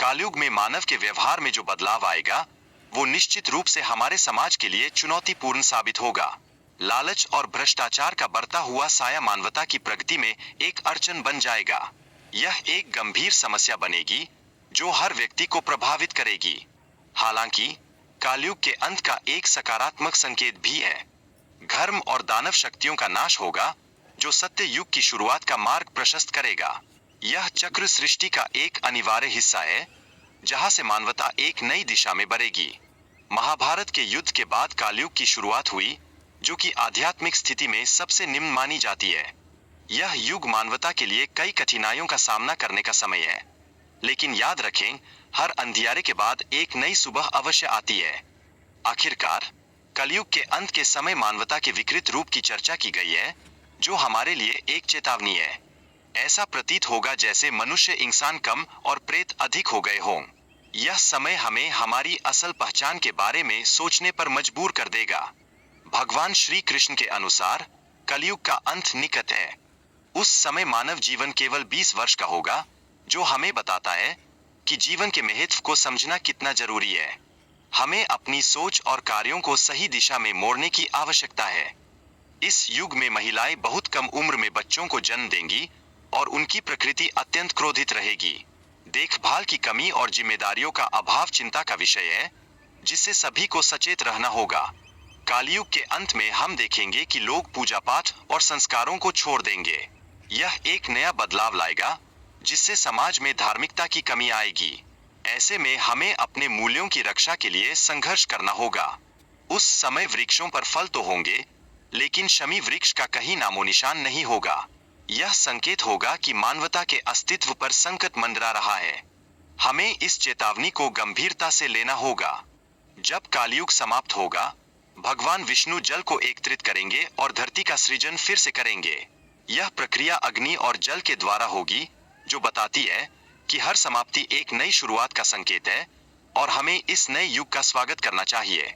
कालयुग में मानव के व्यवहार में जो बदलाव आएगा, वो निश्चित रूप से हमारे समाज के लिए चुनौतीपूर्ण साबित होगा। लालच और भ्रष्टाचार का बढ़ता हुआ साया मानवता की प्रगति में एक अड़चन बन जाएगा। यह एक गंभीर समस्या बनेगी जो हर व्यक्ति को प्रभावित करेगी। हालांकि कालयुग के अंत का एक सकारात्मक संकेत भी है। धर्म और दानव शक्तियों का नाश होगा, जो सत्य युग की शुरुआत का मार्ग प्रशस्त करेगा। यह चक्र सृष्टि का एक अनिवार्य हिस्सा है, जहां से मानवता एक नई दिशा में बढ़ेगी। महाभारत के युद्ध के बाद कालयुग की शुरुआत हुई, जो कि आध्यात्मिक स्थिति में सबसे निम्न मानी जाती है। यह युग मानवता के लिए कई कठिनाइयों का सामना करने का समय है, लेकिन याद रखें, हर अंधियारे के बाद एक नई सुबह अवश्य आती है। आखिरकार कलयुग के अंत के समय मानवता के विकृत रूप की चर्चा की गई है, जो हमारे लिए एक चेतावनी है। ऐसा प्रतीत होगा जैसे मनुष्य इंसान कम और प्रेत अधिक हो गए हों। यह समय हमें हमारी असल पहचान के बारे में सोचने पर मजबूर कर देगा। भगवान श्री कृष्ण के अनुसार कलयुग का अंत निकट है। उस समय मानव जीवन केवल 20 वर्ष का होगा, जो हमें बताता है कि जीवन के महत्व को समझना कितना जरूरी है। हमें अपनी सोच और कार्यों को सही दिशा में मोड़ने की आवश्यकता है। इस युग में महिलाएं बहुत कम उम्र में बच्चों को जन्म देंगी और उनकी प्रकृति अत्यंत क्रोधित रहेगी। देखभाल की कमी और जिम्मेदारियों का अभाव चिंता का विषय है, जिससे सभी को सचेत रहना होगा। कालयुग के अंत में हम देखेंगे कि लोग पूजा पाठ और संस्कारों को छोड़ देंगे। यह एक नया बदलाव लाएगा, जिससे समाज में धार्मिकता की कमी आएगी। ऐसे में हमें अपने मूल्यों की रक्षा के लिए संघर्ष करना होगा। उस समय वृक्षों पर फल तो होंगे, लेकिन शमी वृक्ष का कहीं नामो निशान नहीं होगा। यह संकेत होगा कि मानवता के अस्तित्व पर संकट मंडरा रहा है। हमें इस चेतावनी को गंभीरता से लेना होगा। जब कालयुग समाप्त होगा, भगवान विष्णु जल को एकत्रित करेंगे और धरती का सृजन फिर से करेंगे। यह प्रक्रिया अग्नि और जल के द्वारा होगी, जो बताती है कि हर समाप्ति एक नई शुरुआत का संकेत है और हमें इस नए युग का स्वागत करना चाहिए।